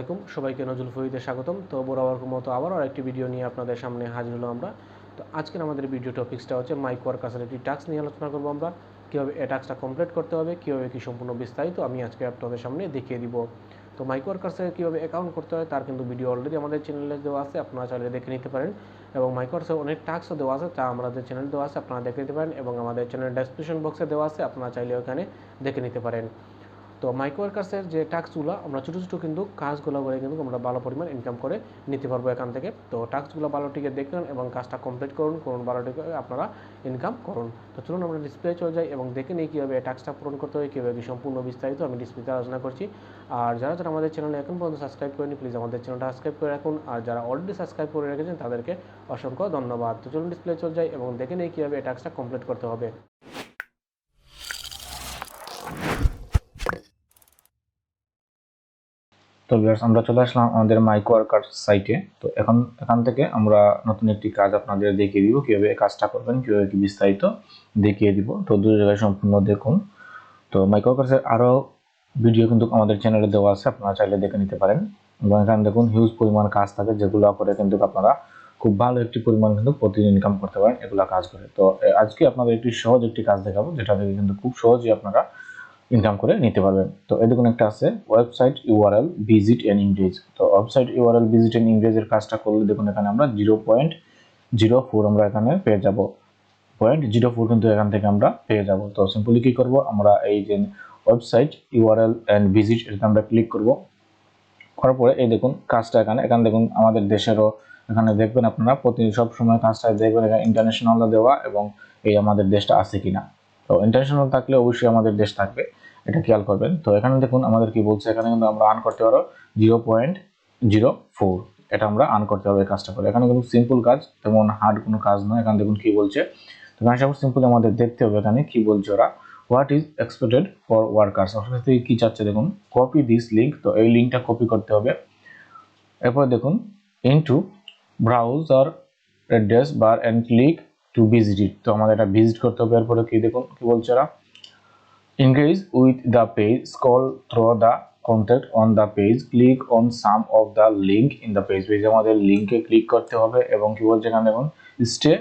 আলাইকুম সবাইকে নজরুল ফরিদে স্বাগতম। তো বরাবর মতো আবারও একটি ভিডিও নিয়ে আপনাদের সামনে হাজির হলো আমরা। তো আজকের আমাদের ভিডিও টপিক্সটা হচ্ছে মাইক্রোওয়ার্কার্সের একটি টাস্ক নিয়ে আলোচনা করবো আমরা। কীভাবে এই টাস্কটা কমপ্লিট করতে হবে, কীভাবে কি সম্পূর্ণ বিস্তারিত আমি আজকে আপনাদের সামনে দেখিয়ে দিব। তো মাইক্রোওয়ার্কার্সে কীভাবে অ্যাকাউন্ট করতে হয় তার কিন্তু ভিডিও অলরেডি আমাদের চ্যানেলে দেওয়া আছে, আপনারা চাইলে দেখে নিতে পারেন। এবং মাইক্রোওয়ার্কার্সে অনেক টাস্কও দেওয়া আছে, তা আমাদের চ্যানেলে দেওয়া আছে, আপনারা দেখে নিতে পারেন। এবং আমাদের চ্যানেল ডেসক্রিপশন বক্সে দেওয়া আছে, আপনারা চাইলে ওখানে দেখে নিতে পারেন। তো মাইক্রোওয়ার্কার্সের যে টাস্কগুলো আমরা ছোটো ছোটো কিন্তু কাজগুলো করে কিন্তু আমরা ভালো পরিমাণ ইনকাম করে নিতে পারবো এখান থেকে। তো টাস্কগুলো ভালোটিকে দেখুন এবং কাজটা কমপ্লিট করুন ভালোটিকে আপনারা ইনকাম করুন। তো চলুন আমরা ডিসপ্লে চলে যাই এবং দেখে নিই কীভাবে টাস্কটা পূরণ করতে হয়, কীভাবে সম্পূর্ণ বিস্তারিত আমি ডিসপ্লেতে আলোচনা করছি। আর যারা যারা আমাদের চ্যানেলে এখন পর্যন্ত সাবস্ক্রাইব করেনি প্লিজ আমাদের চ্যানেলটা সাবস্ক্রাইব করে রাখুন, আর যারা অলরেডি সাবস্ক্রাইব করে রেখেছেন তাদেরকে অসংখ্য ধন্যবাদ। তো চলুন ডিসপ্লে চলে যাই এবং দেখে নিই কীভাবে এই টাস্কটা কমপ্লিট করতে হবে। তো ভিউয়ার্স, আমরা চলে আসলাম আমাদের মাইক্রোওয়ার্কার্স সাইটে। তো এখান থেকে আমরা নতুন একটি কাজ আপনাদের দেখিয়ে দিব, কিভাবে কাজটা করবেন, কিভাবে কি বিস্তারিত দেখিয়ে দিব। তো দুই জায়গায় সম্পূর্ণ দেখুন। তো মাইক্রোওয়ার্কার্সের আরো ভিডিও কিন্তু আমাদের চ্যানেলে দেওয়া আছে, আপনারা চাইলে দেখে নিতে পারেন। এবং এখানে দেখুন হিউজ পরিমাণ কাজ থাকে, যেগুলো করে কিন্তু আপনারা খুব ভালো একটি পরিমাণ কিন্তু প্রতিদিন ইনকাম করতে পারেন এগুলা কাজ করে। তো আজকে আপনাদের একটি সহজ একটি কাজ দেখাবো, যেটা থেকে কিন্তু খুব সহজেই আপনারা ইনকাম করে নিতে পারবেন। তো এই দেখুন একটা আছে ওয়েবসাইট ইউআরএল ভিজিট এন্ড ইংরেজ। তো ওয়েবসাইট ইউআরএল ভিজিট এন্ড ইংরেজের কাজটা করলে দেখুন এখানে আমরা 0.04 আমরা এখানে পেয়ে যাব, 0.04 কিন্তু এখান থেকে আমরা পেয়ে যাব। তো সিম্পলি কি করব, আমরা এই যে ওয়েবসাইট ইউআরএল এন্ড ভিজিট এটা আমরা ক্লিক করব। করার পরে এই দেখুন কাজটা এখানে দেখুন আমাদের দেশেরও এখানে দেখবেন আপনারা সব সময় কাজটা দেখবেন এখানে ইন্টারন্যাশনাল দেওয়া এবং এই আমাদের দেশটা আছে কিনা। তো ইন্টারন্যাশনাল থাকলে অবশ্যই আমাদের দেশ থাকবে, এটা খেয়াল করবেন। তো এখানে দেখুন আমাদের কি বলছে, এখানে কিন্তু আমরা আর্ন করতে পারো 0.04, এটা আমরা আর্ন করতে পারবো এই কাজটা করে। এখানে কিন্তু সিম্পল কাজ, তেমন হার্ড কোনো কাজ নয়। এখানে দেখুন কি বলছে, তো এখানে সব সিম্পল আমাদের দেখতে হবে এখানে কি বলছে ওরা। What is expected for workers, অর্থাৎ কি চাচ্ছে দেখুন, কপি দিস লিঙ্ক। তো এই লিঙ্কটা কপি করতে হবে। এরপর দেখুন into browser address bar and click to visit it. তো আমাদের এটা ভিজিট করতে হবে। এরপরে কি দেখুন কি বলছে ওরা, engage with the page, scroll through the content on the page, click on some of the link in the page। পেজে আমাদের লিংকে ক্লিক করতে হবে এবং কি বলছে এখানে দেখুন stay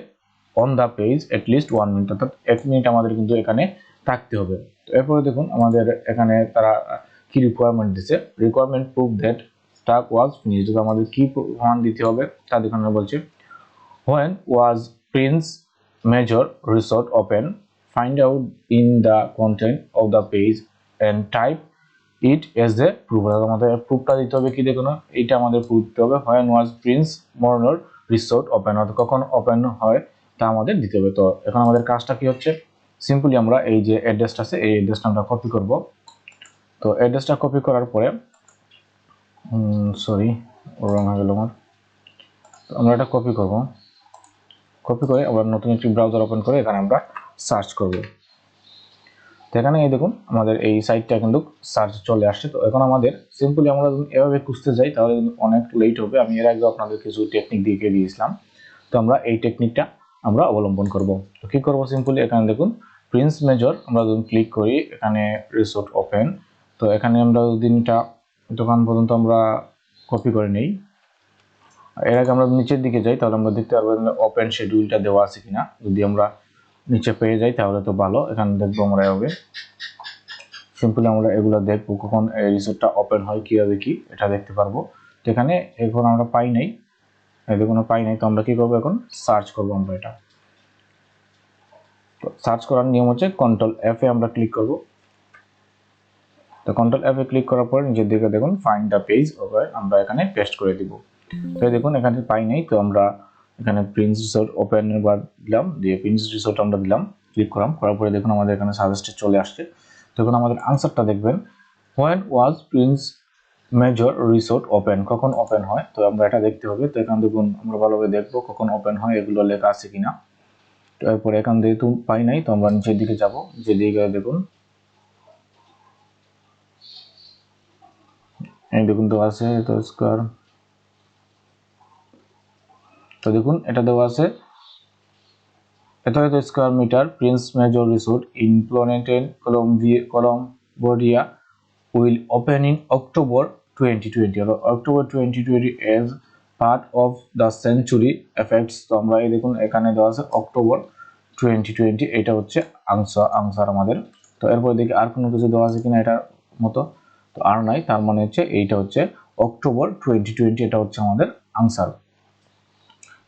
on the page at least 1 minute, অর্থাৎ 1 মিনিট আমাদের কিন্তু এখানে থাকতে হবে। তো এরপরে দেখুন আমাদের এখানে তারা কি রিকোয়ারমেন্ট দিচ্ছে, requirement proof that task was finished. আমাদের কি প্রমাণ দিতে হবে তা দেখুন বলছে, when was Prince Major Resort open, find out in the content of the page and type it as a proof। আমাদের প্রুফটা দিতে হবে কি দেখুন, এইটা আমাদের প্রুফ দিতে হবে। when was Prince Major Resort open, অর্থাৎ কখন ওপেন হয় তা আমাদের দিতে হবে। তো এখন আমাদের কাজটা কি হচ্ছে, সিম্পলি আমরা এই যে অ্যাড্রেসটা আছে এই অ্যাড্রেসটা আমরা কপি করব। তো অ্যাড্রেসটা কপি করার পরে সরি রং হয়ে গেল আমার। তো আমরা এটা কপি করব, কপি করে আবার নতুন একটি ব্রাউজার ওপেন করে এখানে আমরা সার্চ করব। তো এখানে এই দেখুন আমাদের এই সাইটটা কিন্তু সার্চ চলে আসছে। তো এখন আমাদের সিম্পলি আমরা যদি এভাবে খুঁজতে যাই তাহলে কিন্তু অনেক লেট হবে। আমি এর আগে আপনাদের কিছু টেকনিক দেখিয়ে দিয়েছিলাম, তো আমরা এই টেকনিকটা আমরা অবলম্বন করব। তো কি করব, সিম্পলি এখানে দেখুন প্রিন্স মেজর আমরা যদি ক্লিক করি, এখানে রিসোর্ট ওপেন। তো এখানে আমরা দিনটা দোকান পর্যন্ত আমরা কপি করে নেই। এর আগে আমরা নিচের দিকে যাই তাহলে আমরা দেখতে পারবো ওপেন শিডিউলটা দেওয়া আছে কিনা। যদি আমরা নিচে পেয়ে যাই তাহলে তো ভালো, এখানে দেখবো আমরা এভাবে সিম্পলি আমরা এগুলো দেখবো কখন এই রিসোর্টটা ওপেন হয়, কিভাবে কি এটা দেখতে পারবো। তো এখানে এখন আমরা পাই নাই, দেখুন পাই নাই। তো আমরা কি করবো, এখন সার্চ করবো আমরা এটা। তো সার্চ করার নিয়ম হচ্ছে কন্ট্রোল এফ এ আমরা ক্লিক করব। তো কন্ট্রোল এফ এ ক্লিক করার পর নিচের দিকে দেখুন ফাইন্ড দ্য পেজ, ওকে আমরা এখানে পেস্ট করে দিব। তো দেখুন এখানে পাই নাই, তো আমরা এখানে প্রিন্স রিসোর্ট ওপেন বার দিলাম, দিয়ে প্রিন্স রিসোর্ট আমরা দিলাম, ক্লিক করলাম। করার পরে দেখুন আমাদের এখানে সাজেস্টেড চলে আসছে। দেখুন আমাদের আনসারটা দেখবেন, when was Prince major resort open, কখন ওপেন হয়। তো আমরা এটা দেখতে হবে। তো এখানে দেখুন আমরা ভালোভাবে দেখবো কখন ওপেন হয়, এগুলো লেখা আছে কিনা। তো এরপরে এখান থেকে তো পাই নাই, তো আমরা নিচের দিকে যাব, নিচের দিকে দেখুন এই দেখুন তো আছে তো স্কয়ার। তো দেখুন এটা দেওয়া আছে এত square metre prince major resort in প্লোনেটেন Columbia will open in October 2020 অর্থাৎ October 2020 as part of the century effects. তো আমরা এই দেখুন এখানে দেওয়া আছে অক্টোবর 2020, এটা হচ্ছে আনসার আমাদের। তো এরপরে দেখি আর কোনো কিছু দেওয়া আছে কিনা এটার মতো, তো আর নাই, তার মানে হচ্ছে এইটা হচ্ছে অক্টোবর 2020, এটা হচ্ছে আমাদের আনসার।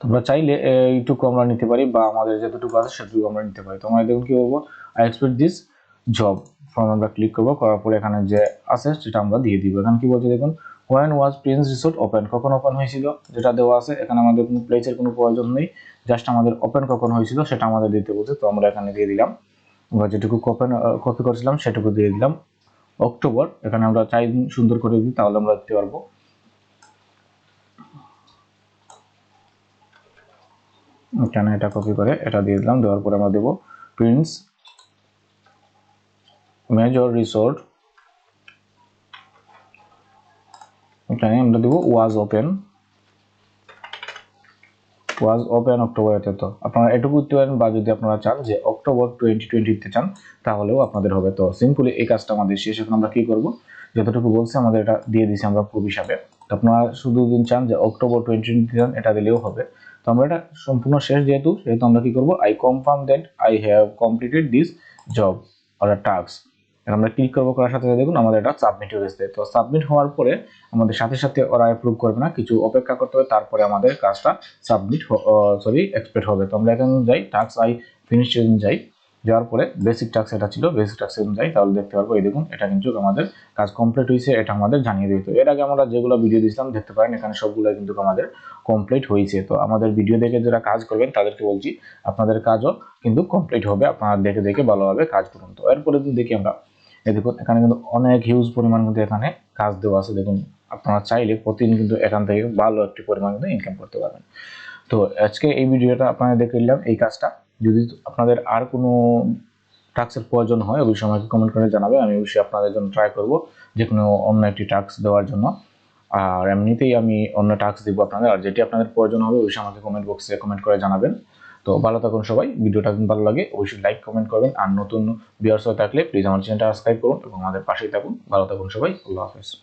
তোমরা চাইলে এইটুকু আমরা নিতে পারি বা আমাদের যতটুকু আছে সেটুকু আমরা নিতে পারি। তোমরা দেখুন কি করবো, I expect this job form আমরা ক্লিক করবো, করার পরে এখানে যে আছে সেটা আমরা দিয়ে দিব। এখানে কি বলছে দেখুন, when was Prince resort open, কখন ওপেন হয়েছিল যেটা দেওয়া আছে। এখানে আমাদের কোনো প্লেসের কোনো প্রয়োজন নেই, জাস্ট আমাদের ওপেন কখন হয়েছিল সেটা আমাদের দিতে বলছে। তো আমরা এখানে দিয়ে দিলাম, আমরা যেটুকু কপি করেছিলাম সেটুকু দিয়ে দিলাম অক্টোবর। এখানে আমরা চাই সুন্দর করে দিই, তাহলে আমরা দিতে পারবো। এখানে এটা কপি করে এটা দিয়ে দিলাম, দেওয়ার পরে আমরা দেবো প্রিন্স মেজর রিসোর্ট, এখানে আমরা দেবো ওয়াজ ওপেন অক্টোবর। এতে তো আপনারা এটুকু দিতে পারেন, বা যদি আপনারা চান যে অক্টোবর 2020 দিতে চান তাহলেও আপনাদের হবে। তো সিম্পলি এই কাজটা আমাদের শেষ। এখন আমরা কি করব, যতটুকু বলছে আমাদের এটা দিয়ে দিয়েছি আমরা প্রুফ হিসাবে। তো আপনারা শুধু দিন চান যে অক্টোবর 2020 দিতে চান, এটা দিলেও হবে। তো আমরা এটা সম্পূর্ণ শেষ যেহেতু আমরা কি করব, I confirm that I have completed this job or task. আমরা ক্লিক করবো, করার সাথে সাথে দেখুন আমাদের এটা সাবমিট হয়ে গেছে। তো সাবমিট হওয়ার পরে আমাদের সাথে সাথে ওরা অ্যাপ্রুভ করবে না, কিছু অপেক্ষা করতে হবে, তারপরে আমাদের কাজটা সাবমিট এক্সপেক্ট হবে। তো আমরা এখানে যাই, টাস্ক আই ফিনিশ যাই, যাওয়ার পরে বেসিক টাস্ক এটা ছিল, বেসিক টাস্ক যাই, তাহলে দেখতে পারবো এই দেখুন এটা কিন্তু আমাদের কাজ কমপ্লিট হয়েছে, এটা আমাদের জানিয়ে দিত। এর আগে আমরা যেগুলো ভিডিও দিয়েছিলাম দেখতে পারেন, এখানে সবগুলো কিন্তু আমাদের কমপ্লিট হয়েছে। তো আমাদের ভিডিও দেখে যারা কাজ করবেন তাদেরকে বলছি আপনাদের কাজও কিন্তু কমপ্লিট হবে, আপনারা দেখে দেখে ভালোভাবে কাজ করুন। তো এরপরে দেখি আমরা দেখুন এখানে কিন্তু অনেক হিউজ পরিমাণ কিন্তু এখানে কাজ দেওয়া আছে। দেখুন আপনারা চাইলে প্রতিদিন কিন্তু এখান থেকে ভালো একটি পরিমাণ কিন্তু ইনকাম করতে পারবেন। তো আজকে এই ভিডিওটা আপনারা দেখে নিলাম এই কাজটা। যদি আপনাদের আর কোনো টাস্কের প্রয়োজন হয় অবশ্যই আমাকে কমেন্ট করে জানাবে, আমি অবশ্যই আপনাদের জন্য ট্রাই করব যে কোনো অন্য একটি টাস্ক দেওয়ার জন্য। আর এমনিতেই আমি অন্য টাস্ক দিব আপনাদের, আর যেটি আপনাদের প্রয়োজন হবে অবশ্যই আমাকে কমেন্ট বক্সে কমেন্ট করে জানাবেন। তো ভালো থাকুন সবাই, ভিডিওটা যদি ভালো লাগে অবশ্যই লাইক কমেন্ট করবেন, আর নতুন ভিউয়ার্স হয়ে থাকলে প্লিজ আমার চ্যানেলটা সাবস্ক্রাইব করুন এবং আমাদের পাশেই থাকুন। ভালো থাকুন সবাই, আল্লাহ হাফেজ।